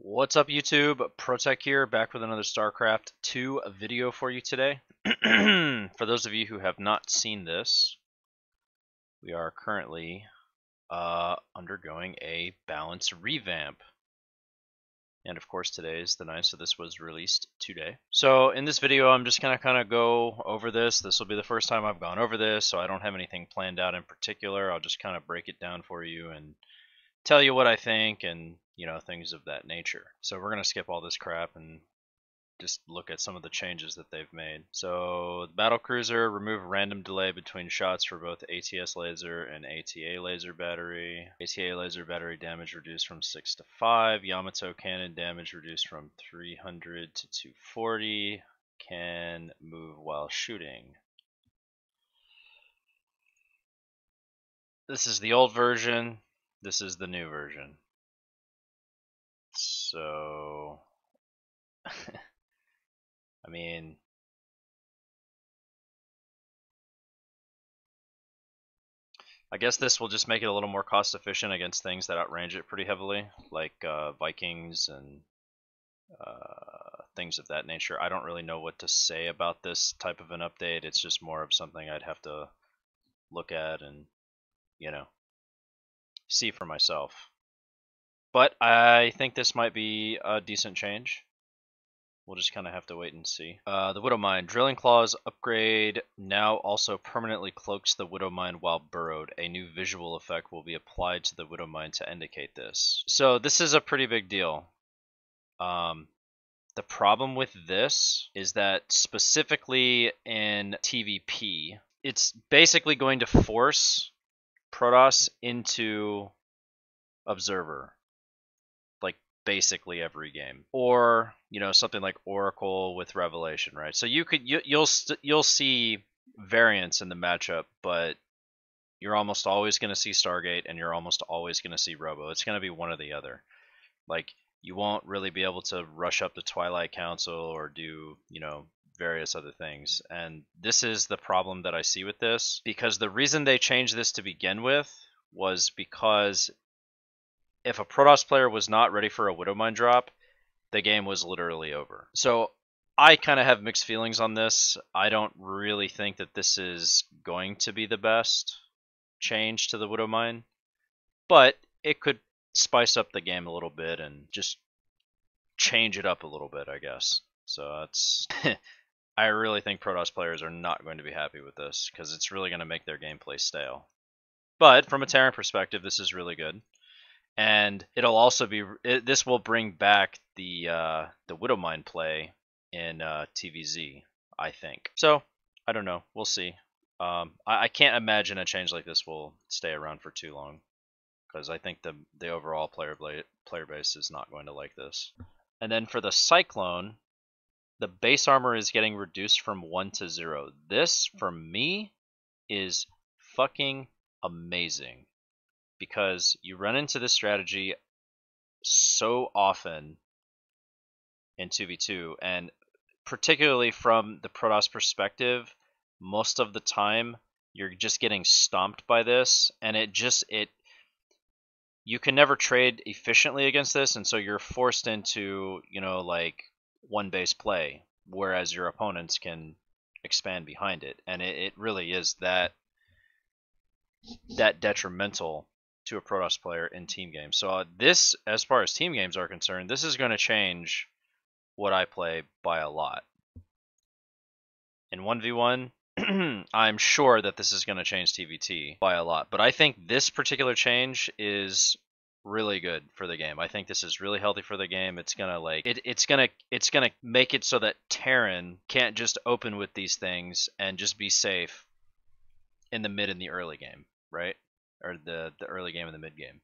What's up, YouTube? Protech here, back with another Starcraft 2 video for you today. For those of you who have not seen this, we are currently undergoing a balance revamp. And of course today is the 9th, so this was released today. So in this video I'm just going to kind of go over this. This will be the first time I've gone over this, so I don't have anything planned out in particular. I'll just kind of break it down for you and tell you what I think and, you know, things of that nature. So we're going to skip all this crap and just look at some of the changes that they've made. So the battle cruiser, remove random delay between shots for both ATS laser and ATA laser battery. ATA laser battery damage reduced from 6 to 5. Yamato cannon damage reduced from 300 to 240. Can move while shooting. This is the old version. This is the new version. So, I mean, I guess this will just make it a little more cost efficient against things that outrange it pretty heavily, like Vikings and things of that nature. I don't really know what to say about this type of an update. It's just more of something I'd have to look at and, you know, see for myself. But I think this might be a decent change. We'll just kind of have to wait and see. The Widow Mine. Drilling Claws upgrade now also permanently cloaks the Widow Mine while burrowed. A new visual effect will be applied to the Widow Mine to indicate this. So this is a pretty big deal. The problem with this is that specifically in TVP, it's basically going to force Protoss into Observer. Basically every game, or you know, something like Oracle with Revelation, right? So you'll see variance in the matchup, but you're almost always going to see Stargate and you're almost always going to see Robo. It's going to be one or the other. Like, you won't really be able to rush up the Twilight Council or do, you know, various other things. And this is the problem that I see with this, because the reason they changed this to begin with was because if a Protoss player was not ready for a Widowmine drop, the game was literally over. So I kind of have mixed feelings on this. I don't really think that this is going to be the best change to the Widowmine, but it could spice up the game a little bit and just change it up a little bit, I guess. So that's I really think Protoss players are not going to be happy with this, because it's really going to make their gameplay stale. But from a Terran perspective, this is really good. And it'll also be this will bring back the Widowmine play in TVZ, I think. So I don't know. We'll see. I can't imagine a change like this will stay around for too long, because I think the overall player base is not going to like this. And then for the Cyclone, the base armor is getting reduced from 1 to 0. This, for me, is fucking amazing, because you run into this strategy so often in 2v2, and particularly from the Protoss perspective, most of the time you're just getting stomped by this, and you can never trade efficiently against this, and so you're forced into, you know, like one base play, whereas your opponents can expand behind it, and it really is that detrimental to a Protoss player in team games. So this, as far as team games are concerned, this is going to change what I play by a lot. In 1v1, I'm sure that this is going to change TVT by a lot, but I think this particular change is really good for the game. I think this is really healthy for the game. It's gonna it's gonna make it so that Terran can't just open with these things and just be safe in the mid and the early game, right? Or the early game and the mid game.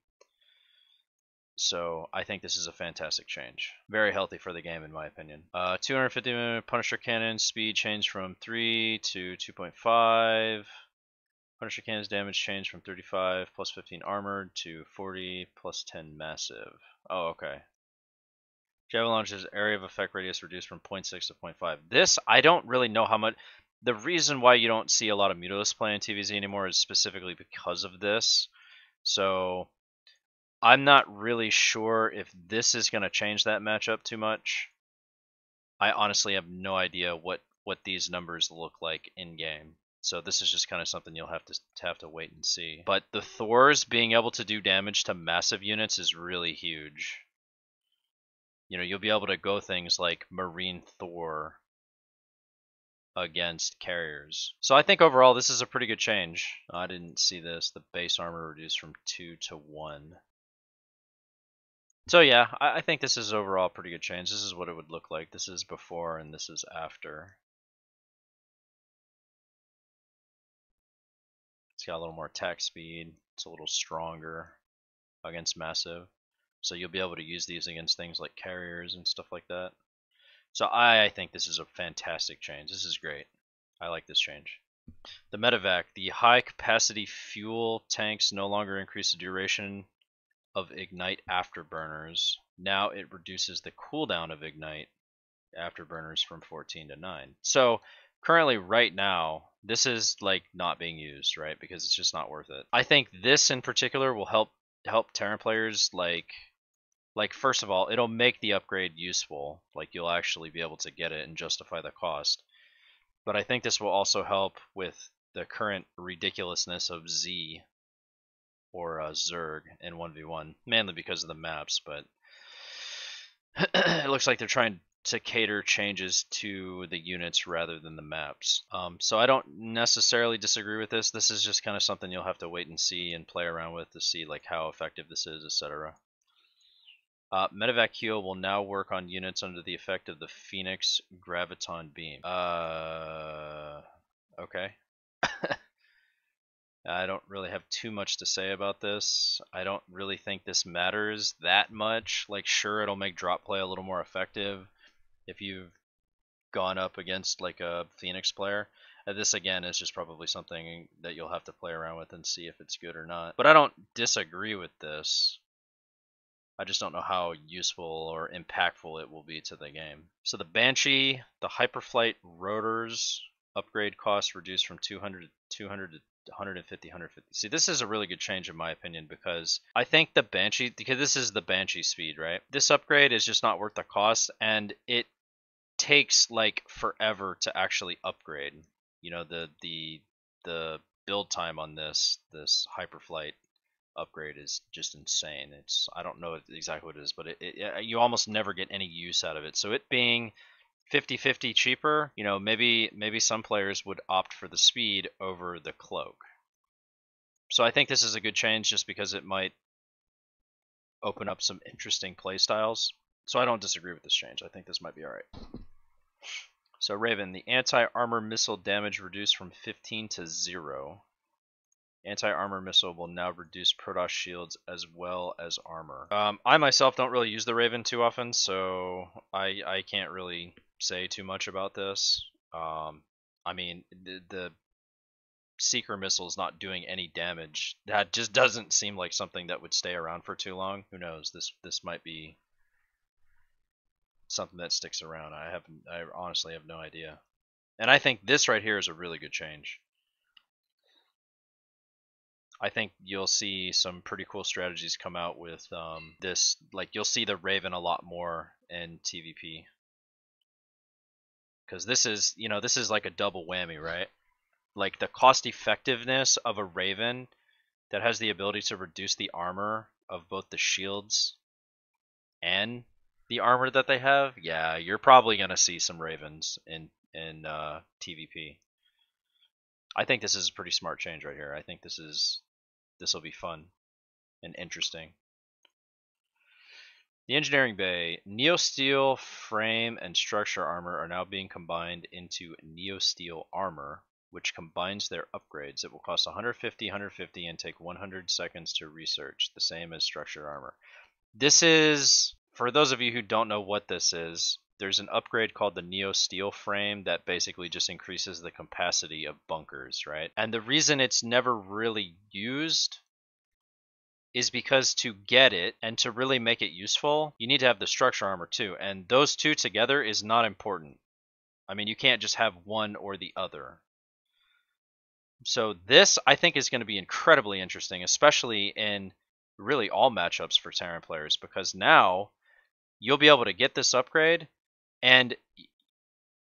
So I think this is a fantastic change. Very healthy for the game, in my opinion. 250 Punisher Cannon speed changed from 3 to 2.5. Punisher Cannon's damage changed from 35 plus 15 armored to 40 plus 10 massive. Oh, okay. Javelin launcher's area of effect radius reduced from 0.6 to 0.5. This, I don't really know how much. The reason why you don't see a lot of Mutalisk play in TVZ anymore is specifically because of this. So I'm not really sure if this is going to change that matchup too much. I honestly have no idea what these numbers look like in game. So this is just kind of something you'll have to wait and see. But the Thors being able to do damage to massive units is really huge. You know, you'll be able to go things like Marine Thor against carriers. So I think overall this is a pretty good change. I didn't see this. The base armor reduced from 2 to 1. So yeah, I think this is overall a pretty good change. This is what it would look like. This is before and this is after. It's got a little more attack speed. It's a little stronger against massive. So you'll be able to use these against things like carriers and stuff like that. So I think this is a fantastic change. This is great. I like this change. The medevac, the high capacity fuel tanks no longer increase the duration of ignite afterburners. Now it reduces the cooldown of ignite afterburners from 14 to 9. So currently right now this is like not being used, right? Because it's just not worth it. I think this in particular will help Terran players like first of all, it'll make the upgrade useful. Like you'll actually be able to get it and justify the cost. But I think this will also help with the current ridiculousness of Z or Zerg in 1v1, mainly because of the maps, but it looks like they're trying to cater changes to the units rather than the maps. So I don't necessarily disagree with this. This is just kind of something you'll have to wait and see and play around with to see like how effective this is, etc. Medevac heal will now work on units under the effect of the Phoenix Graviton Beam. Okay. I don't really have too much to say about this. I don't really think this matters that much. Like, sure, it'll make drop play a little more effective if you've gone up against like a Phoenix player. This again is just probably something that you'll have to play around with and see if it's good or not. But I don't disagree with this. I just don't know how useful or impactful it will be to the game. So the Banshee, the Hyperflight rotors upgrade cost reduced from 200 to 150, 150. See, this is a really good change in my opinion because I think the Banshee, because this is the Banshee speed, right? This upgrade is just not worth the cost, and it takes like forever to actually upgrade. You know, the build time on this Hyperflight upgrade is just insane. It's, I don't know exactly what it is, but you almost never get any use out of it. So it being 50-50 cheaper, you know, maybe some players would opt for the speed over the cloak. So I think this is a good change just because it might open up some interesting play styles. So I don't disagree with this change. I think this might be alright. So Raven, the anti-armor missile damage reduced from 15 to 0. Anti-armor missile will now reduce Protoss shields as well as armor. I myself don't really use the Raven too often, so I can't really say too much about this. I mean, the Seeker missile is not doing any damage. That just doesn't seem like something that would stay around for too long. Who knows? This might be something that sticks around. I honestly have no idea. And I think this right here is a really good change. I think you'll see some pretty cool strategies come out with this. Like, you'll see the Raven a lot more in TVP. Because this is, you know, this is like a double whammy, right? Like, the cost effectiveness of a Raven that has the ability to reduce the armor of both the shields and the armor that they have. Yeah, you're probably going to see some Ravens in TVP. I think this is a pretty smart change right here. I think this will be fun and interesting. The engineering bay, Neosteel frame and structure armor are now being combined into Neosteel armor, which combines their upgrades. It will cost 150, 150, and take 100 seconds to research, the same as structure armor. This is, for those of you who don't know what this is, there's an upgrade called the Neosteel frame that basically just increases the capacity of bunkers, right? And the reason it's never really used is because to get it and to really make it useful, you need to have the structure armor too. And those two together is not important. I mean, you can't just have one or the other. So this, I think, is going to be incredibly interesting, especially in really all matchups for Terran players, because now you'll be able to get this upgrade, and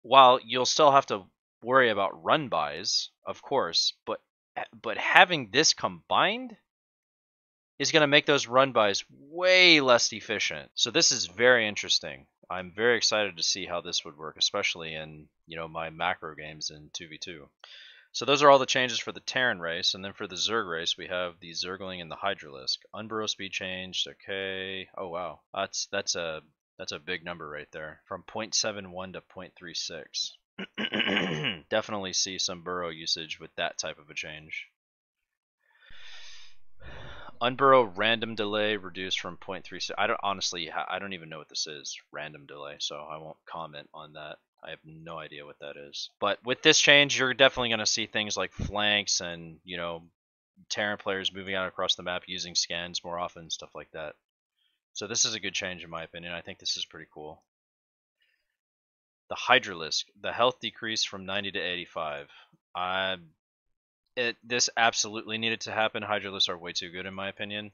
while you'll still have to worry about run buys, of course, but having this combined is going to make those run buys way less efficient. So this is very interesting. I'm very excited to see how this would work, especially in, you know, my macro games in 2v2. So those are all the changes for the Terran race, and then for the Zerg race, we have the Zergling and the Hydralisk. Unburrow speed changed. Okay. Oh wow, that's a big number right there, from 0.71 to 0.36. Definitely see some burrow usage with that type of a change. Unburrow random delay reduced from 0.36. I don't even know what this is, random delay, so I won't comment on that. I have no idea what that is. But with this change, you're definitely going to see things like flanks and, you know, Terran players moving out across the map using scans more often, stuff like that. So this is a good change in my opinion. I think this is pretty cool. The Hydralisk, the health decreased from 90 to 85. This absolutely needed to happen. Hydralisks are way too good in my opinion.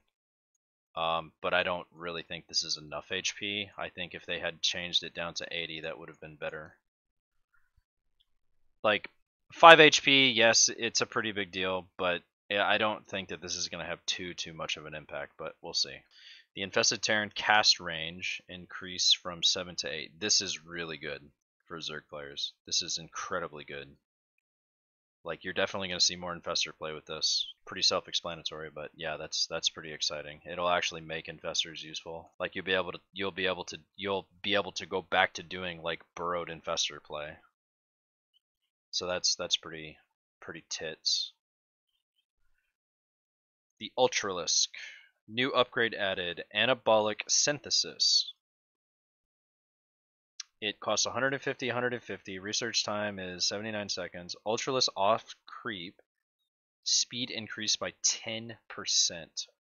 But I don't really think this is enough HP. I think if they had changed it down to 80, that would have been better. Like, 5 HP, yes, it's a pretty big deal, but I don't think that this is going to have too much of an impact, but we'll see. The Infested Terran cast range increased from 7 to 8. This is really good for Zerg players. This is incredibly good. Like, you're definitely going to see more Infestor play with this. Pretty self-explanatory, but yeah, that's pretty exciting. It'll actually make Infestors useful. Like, you'll be able to go back to doing like burrowed Infestor play. So that's pretty tits. The Ultralisk. New upgrade added, Anabolic Synthesis. It costs 150, 150. Research time is 79 seconds. Ultralisk off creep. Speed increased by 10%.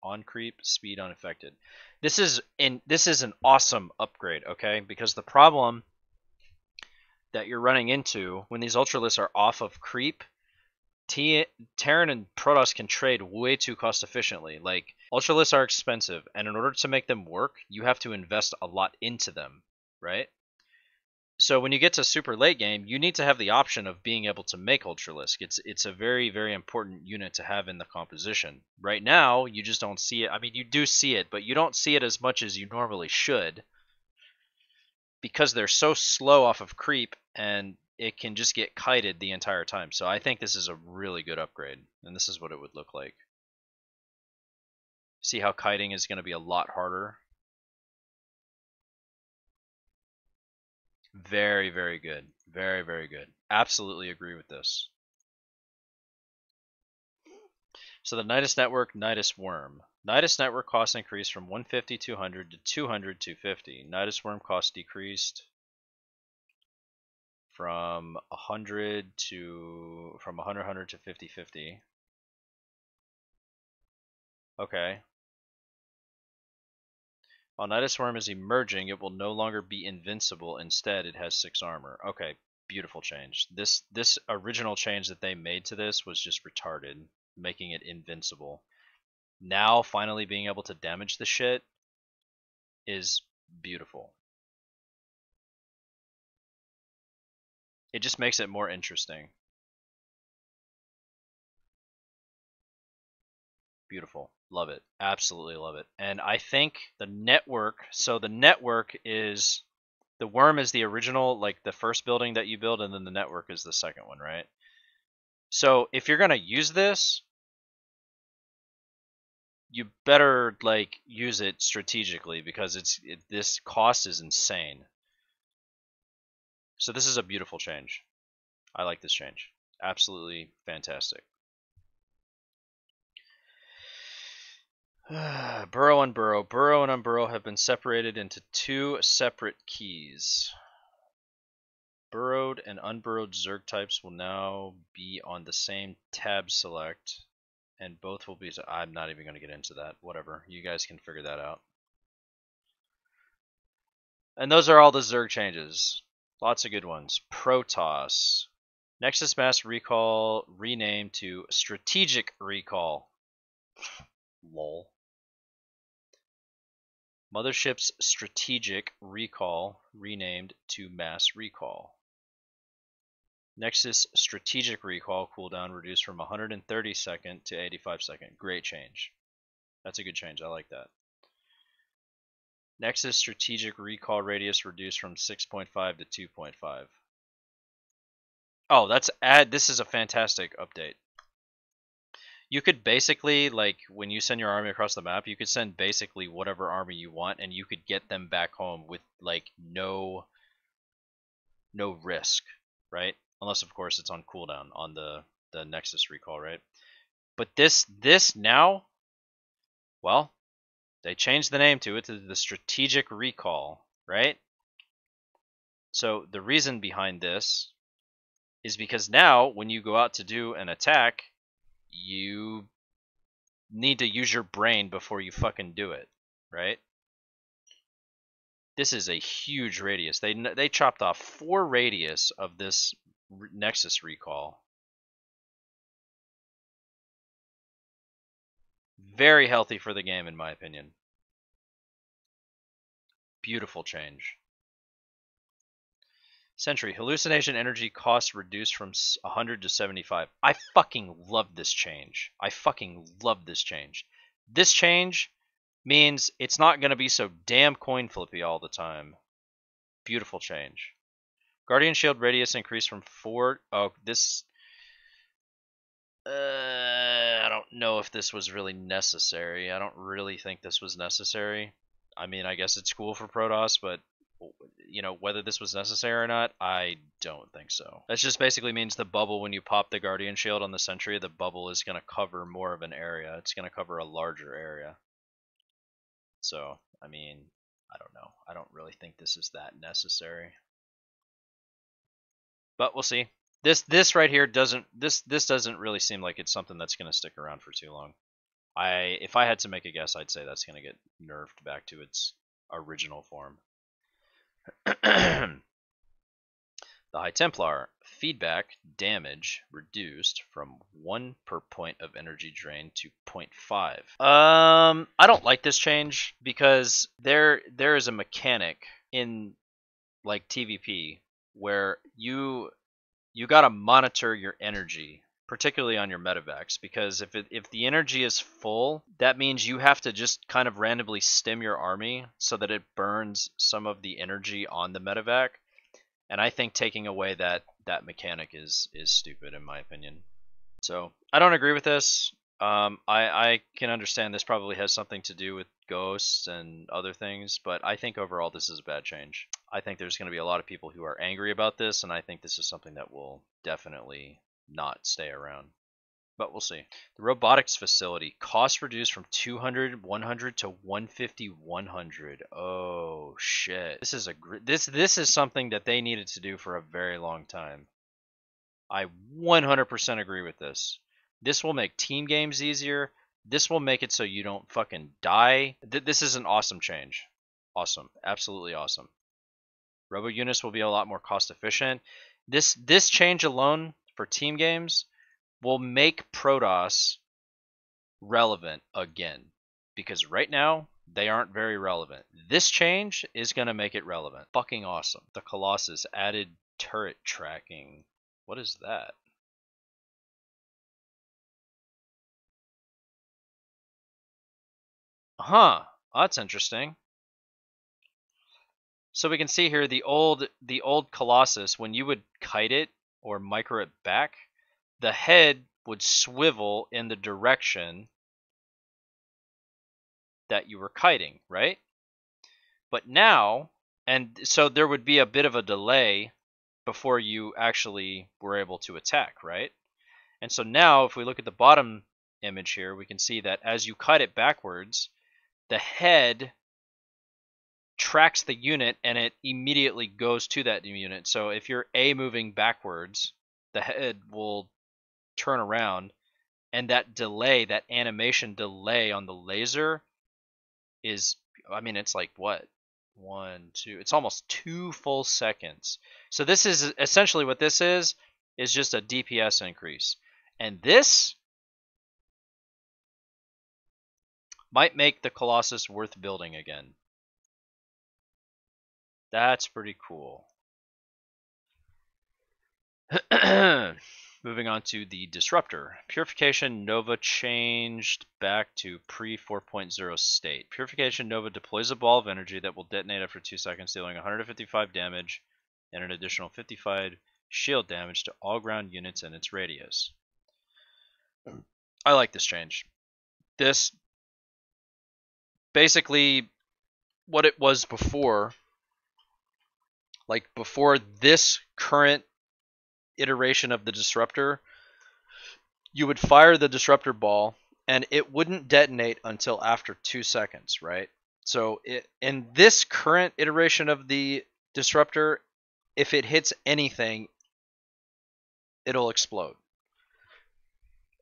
On creep, speed unaffected. This is an awesome upgrade, okay? Because the problem that you're running into when these Ultralisks are off of creep, Terran and Protoss can trade way too cost efficiently. Like, Ultralisks are expensive, and in order to make them work, you have to invest a lot into them, right? So when you get to super late game, you need to have the option of being able to make Ultralisk. It's a very, very important unit to have in the composition. Right now, you just don't see it. I mean, you do see it, but you don't see it as much as you normally should, because they're so slow off of creep, and it can just get kited the entire time. So I think this is a really good upgrade, and this is what it would look like. See how kiting is going to be a lot harder? Very, very good. Very, very good. Absolutely agree with this. So the Nidus Network, Nidus Worm. Nidus Network cost increased from 150, 200 to 200, 250. Nidus Worm cost decreased from 100 to 100 to 50, 50. Okay. While Nidus Worm is emerging, it will no longer be invincible. Instead, it has 6 armor. Okay, beautiful change. This original change that they made to this was just retarded, making it invincible. Now, finally being able to damage the shit is beautiful. It just makes it more interesting. Beautiful. Love it. Absolutely love it. And I think the network, so the network is, the worm is the original, like the first building that you build, and then the network is the second one, right? So if you're going to use this, you better like use it strategically, because this cost is insane. So this is a beautiful change. I like this change. Absolutely fantastic. Burrow and Unburrow. Burrow and Unburrow have been separated into 2 separate keys. Burrowed and unburrowed Zerg types will now be on the same tab select, and both will be... I'm not even going to get into that. Whatever. You guys can figure that out. And those are all the Zerg changes. Lots of good ones. Protoss. Nexus Mass Recall renamed to Strategic Recall. Lol. Mothership's strategic recall renamed to mass recall. Nexus strategic recall cooldown reduced from 130 second to 85 second. Great change. That's a good change. I like that. Nexus strategic recall radius reduced from 6.5 to 2.5. Oh, this is a fantastic update. You could basically, like, when you send your army across the map, you could send basically whatever army you want, and you could get them back home with, like, no risk, right? Unless, of course, it's on cooldown on the Nexus recall, right? But this now, well, they changed the name to it to the strategic recall, right? So the reason behind this is because now, when you go out to do an attack, you need to use your brain before you fucking do it, right? This is a huge radius. They chopped off 4 radius of this Nexus recall. Very healthy for the game, in my opinion. Beautiful change. Sentry, hallucination energy cost reduced from 100 to 75. I fucking love this change. I fucking love this change. This change means it's not going to be so damn coin flippy all the time. Beautiful change. Guardian shield radius increased from 4. Oh, this. I don't know if this was really necessary. I don't really think this was necessary. I mean, I guess it's cool for Protoss, but you know, whether this was necessary or not, I don't think so. That just basically means the bubble, when you pop the Guardian Shield on the Sentry, the bubble is going to cover more of an area. It's going to cover a larger area. So, I mean, I don't know. I don't really think this is that necessary. But we'll see. This right here doesn't really seem like it's something that's going to stick around for too long. If I had to make a guess, I'd say that's going to get nerfed back to its original form. The High Templar, feedback damage reduced from 1 per point of energy drain to 0.5. I don't like this change because there is a mechanic in, like, TVP where you gotta monitor your energy, particularly on your medevacs, because if the energy is full, that means you have to just kind of randomly stim your army so that it burns some of the energy on the medevac. And I think taking away that mechanic is stupid, in my opinion. So I don't agree with this. I can understand this probably has something to do with ghosts and other things, but I think overall this is a bad change. I think there's going to be a lot of people who are angry about this, and I think this is something that will definitely not stay around. But we'll see. The robotics facility, cost reduced from 200 100 to 150 100. Oh shit. This is something that they needed to do for a very long time. I 100% agree with this. This will make team games easier. This will make it so you don't fucking die. This is an awesome change. Awesome. Absolutely awesome. Robo units will be a lot more cost efficient. This change alone for team games will make Protoss relevant again. Because right now, they aren't very relevant. This change is going to make it relevant. Fucking awesome. The Colossus added turret tracking. What is that? Huh. That's interesting. So we can see here the old Colossus, when you would kite it or micro it back, the head would swivel in the direction that you were kiting, right? But now, and so there would be a bit of a delay before you actually were able to attack, right? And so now, if we look at the bottom image here, we can see that as you cut it backwards, the head tracks the unit and it immediately goes to that unit. So if you're moving backwards, the head will turn around, and that delay, that animation delay on the laser is, I mean, it's like what? 1, 2, it's almost 2 full seconds. So this is essentially what this is just a DPS increase. And this might make the Colossus worth building again. That's pretty cool. Moving on to the Disruptor. Purification Nova changed back to pre-4.0 state. Purification Nova deploys a ball of energy that will detonate after 2 seconds, dealing 155 damage and an additional 55 shield damage to all ground units in its radius. I like this change. This basically what it was before, like before this current iteration of the Disruptor, you would fire the Disruptor ball and it wouldn't detonate until after 2 seconds, right? So in this current iteration of the Disruptor, if it hits anything, it'll explode.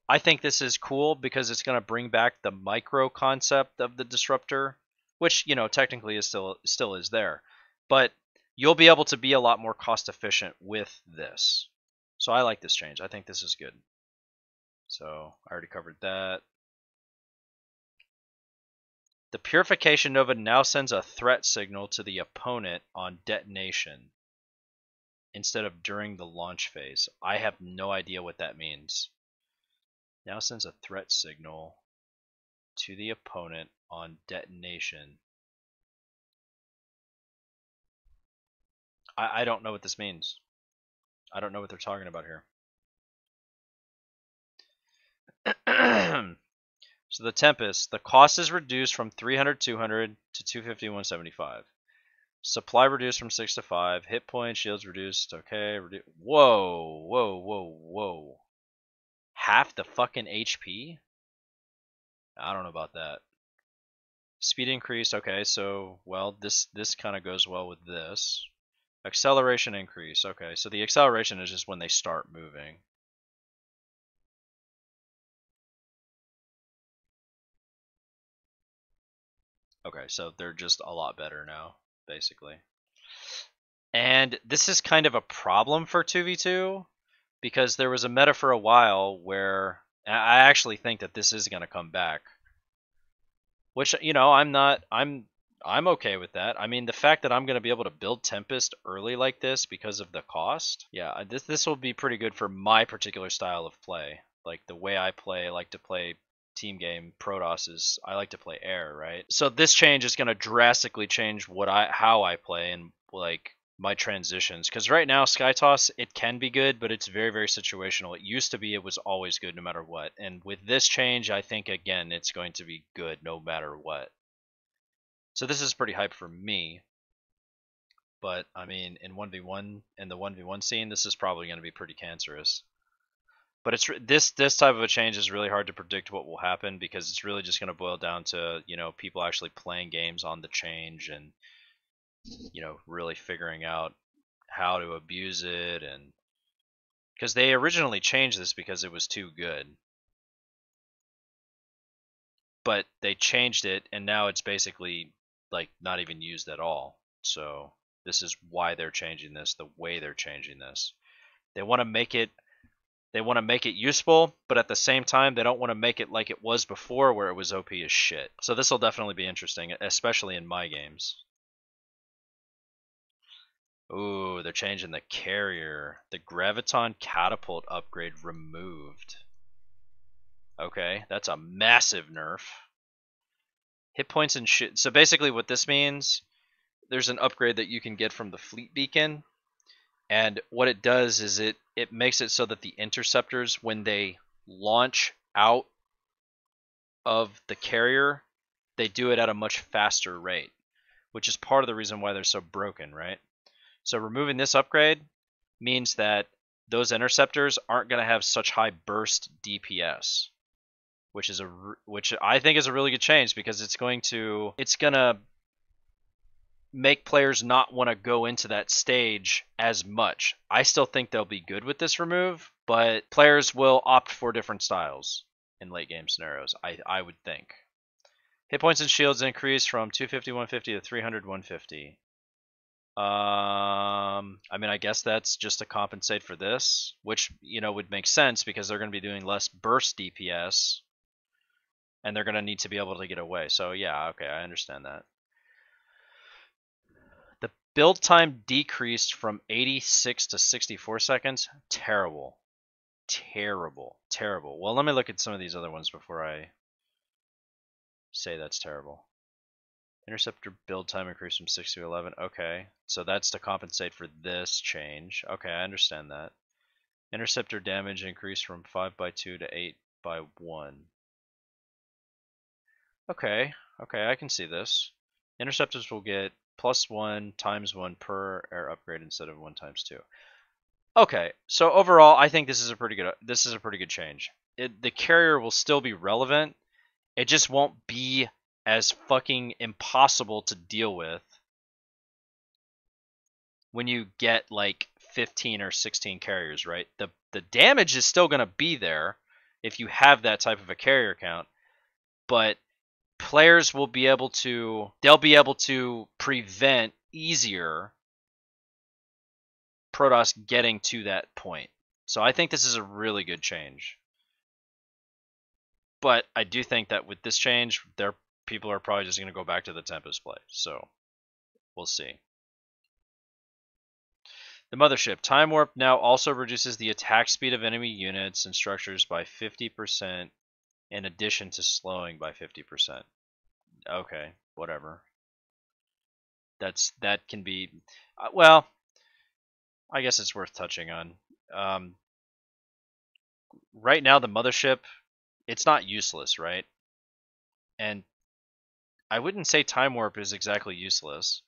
I think this is cool because it's going to bring back the micro concept of the Disruptor, which, you know, technically is still is there. But you'll be able to be a lot more cost efficient with this. So I like this change. I think this is good. So I already covered that. The Purification Nova now sends a threat signal to the opponent on detonation instead of during the launch phase. I have no idea what that means. Now sends a threat signal to the opponent on detonation. I don't know what this means. I don't know what they're talking about here. So the Tempest, the cost is reduced from 300, 200 to 250, 175. Supply reduced from 6 to 5. Hit points, shields reduced. Okay. Whoa, whoa, whoa, whoa. Half the fucking HP? I don't know about that. Speed increase. Okay, so, well, this kind of goes well with this. Acceleration increase. Okay, so the acceleration is just when they start moving. Okay, so they're just a lot better now, basically. And this is kind of a problem for 2v2 because there was a meta for a while where I actually think that this is going to come back. Which, you know, I'm okay with that. I mean, the fact that I'm going to be able to build Tempest early like this because of the cost, yeah, this will be pretty good for my particular style of play. Like the way I play, I like to play team game Protoss is I like to play air, right? So this change is going to drastically change how I play and like my transitions, because right now Skytoss, it can be good, but it's very, very situational. It used to be it was always good no matter what, and with this change I think again it's going to be good no matter what. So this is pretty hype for me, but I mean in 1v1, in the 1v1 scene, this is probably going to be pretty cancerous. But it's this type of a change is really hard to predict what will happen, because it's really just going to boil down to, you know, people actually playing games on the change and, you know, really figuring out how to abuse it. And because they originally changed this because it was too good, but they changed it and now it's basically like not even used at all. So this is why they're changing this the way they're changing this. They want to make it useful, but at the same time they don't want to make it like it was before where it was OP as shit. So this will definitely be interesting, especially in my games. Ooh, they're changing the carrier. The Graviton Catapult upgrade removed. Okay, that's a massive nerf. Hit points and shit. So basically what this means, there's an upgrade that you can get from the Fleet Beacon. And what it does is it makes it so that the interceptors, when they launch out of the carrier, they do it at a much faster rate, which is part of the reason why they're so broken, right? So removing this upgrade means that those interceptors aren't going to have such high burst DPS, which I think is a really good change, because it's going to make players not want to go into that stage as much. I still think they'll be good with this remove, but players will opt for different styles in late game scenarios, I would think. Hit points and shields increase from 250, 150 to 300, 150. I mean, I guess that's just to compensate for this, which, you know, would make sense because they're going to be doing less burst DPS and they're going to need to be able to get away. So yeah, okay, I understand that. Build time decreased from 86 to 64 seconds. Terrible. Terrible. Terrible. Well, let me look at some of these other ones before I say that's terrible. Interceptor build time increased from 6 to 11. Okay, so that's to compensate for this change. Okay, I understand that. Interceptor damage increased from 5 by 2 to 8 by 1. Okay, okay, I can see this. Interceptors will get +1 times 1 per air upgrade instead of 1 times 2. Okay, so overall, I think this is a pretty good change. The carrier will still be relevant. It just won't be as fucking impossible to deal with when you get like 15 or 16 carriers, right? The damage is still going to be there if you have that type of a carrier count, but players will be able to prevent easier Protoss getting to that point. So I think this is a really good change. But I do think that with this change, people are probably just going to go back to the Tempest play. So we'll see. The Mothership. Time Warp now also reduces the attack speed of enemy units and structures by 50% in addition to slowing by 50%. Okay, whatever. That can be... well, I guess it's worth touching on. Right now, the Mothership, it's not useless, right? And I wouldn't say Time Warp is exactly useless.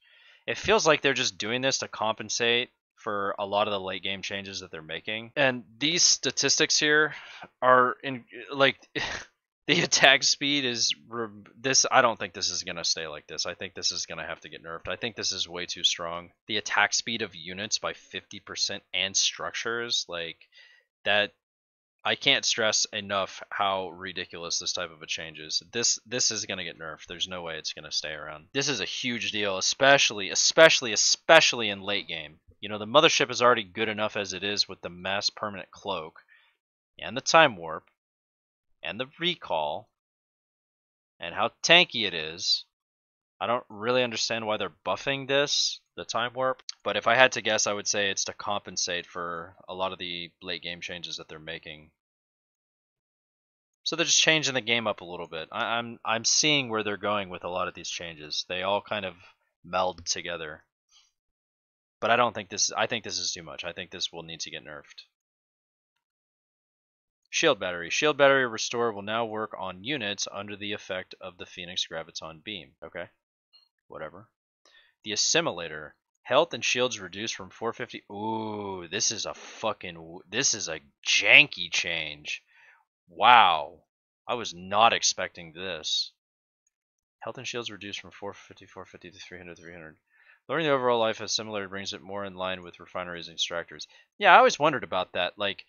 It feels like they're just doing this to compensate for a lot of the late game changes that they're making. And these statistics here are in like the attack speed is this. I don't think this is going to stay like this. I think this is going to have to get nerfed. I think this is way too strong. The attack speed of units by 50% and structures, like that, I can't stress enough how ridiculous this type of a change is. This is going to get nerfed. There's no way it's going to stay around. This is a huge deal, especially in late game. You know, the Mothership is already good enough as it is with the mass permanent cloak and the Time Warp and the recall and how tanky it is. I don't really understand why they're buffing this, the Time Warp, but if I had to guess, I would say it's to compensate for a lot of the late game changes that they're making. So they're just changing the game up a little bit. I'm seeing where they're going with a lot of these changes. They all kind of meld together. But I think this is too much. I think this will need to get nerfed. Shield Battery. Shield Battery Restore will now work on units under the effect of the Phoenix Graviton Beam. Okay. Whatever. The Assimilator. Health and shields reduced from 450. Ooh, this is a janky change. Wow. I was not expecting this. Health and shields reduced from 450 to 300. Lowering the overall life of Assimilator brings it more in line with refineries and extractors. Yeah, I always wondered about that. Like,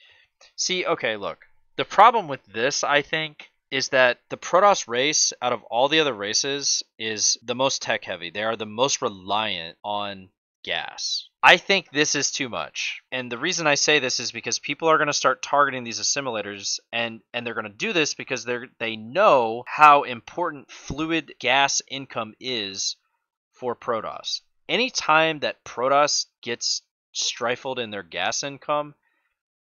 see, okay, look. The problem with this, I think, is that the Protoss race, out of all the other races, is the most tech heavy. They are the most reliant on gas. I think this is too much. And the reason I say this is because people are going to start targeting these assimilators, and they're going to do this because they know how important fluid gas income is for Protoss. Anytime that Protoss gets strifled in their gas income,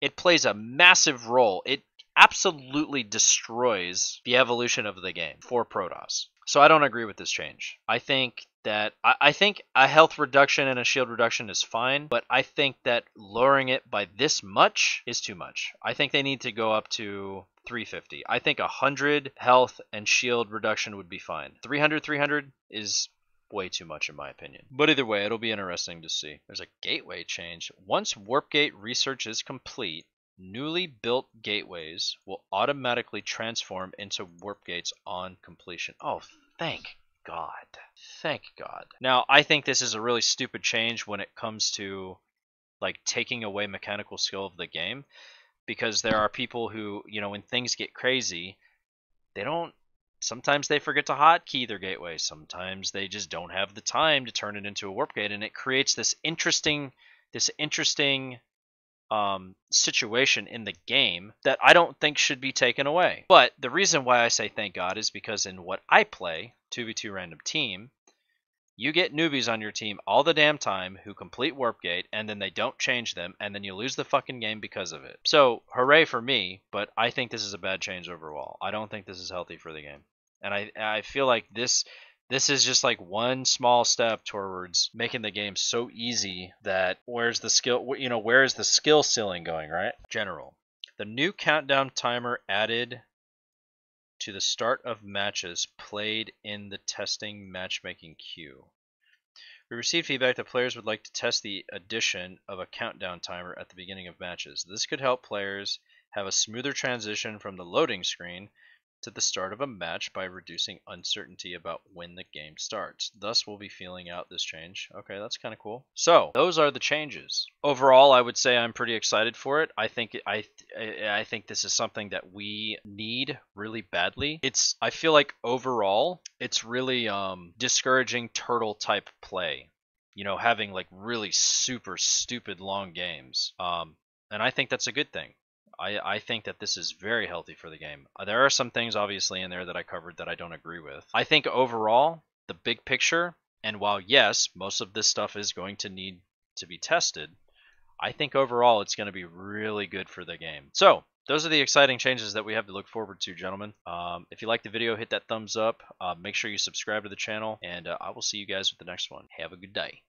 it plays a massive role. It absolutely destroys the evolution of the game for Protoss. So I don't agree with this change. I think that I think a health reduction and a shield reduction is fine, but I think that lowering it by this much is too much. I think they need to go up to 350. I think 100 health and shield reduction would be fine. 300 is way too much in my opinion. But either way, it'll be interesting to see. There's a gateway change. Once Warp Gate research is complete, newly built gateways will automatically transform into warp gates on completion. Oh, thank God. Thank God. Now, I think this is a really stupid change when it comes to like taking away mechanical skill of the game, because there are people who, you know, when things get crazy, sometimes they forget to hotkey their gateway. Sometimes they just don't have the time to turn it into a warp gate, and it creates this interesting situation in the game that I don't think should be taken away. But the reason why I say thank God is because in what I play, 2v2 random team, You get newbies on your team all the damn time who complete Warp Gate, and then they don't change them, and then you lose the fucking game because of it. So, hooray for me, but I think this is a bad change overall. I don't think this is healthy for the game. And I feel like this is just like one small step towards making the game so easy that where is the skill ceiling going, right? General. The new countdown timer added to the start of matches played in the testing matchmaking queue. We received feedback that players would like to test the addition of a countdown timer at the beginning of matches. This could help players have a smoother transition from the loading screen to the start of a match by reducing uncertainty about when the game starts. Thus, we'll be feeling out this change. Okay, that's kind of cool. So, those are the changes. Overall, I would say I'm pretty excited for it. I think this is something that we need really badly. I feel like overall, it's really discouraging turtle type play. You know, having like really super stupid long games. And I think that's a good thing. I think that this is very healthy for the game. There are some things obviously in there that I covered that I don't agree with. I think overall, the big picture, and while yes, most of this stuff is going to need to be tested, I think overall it's going to be really good for the game. So, those are the exciting changes that we have to look forward to, gentlemen. If you like the video, hit that thumbs up. Make sure you subscribe to the channel, and I will see you guys with the next one. Have a good day.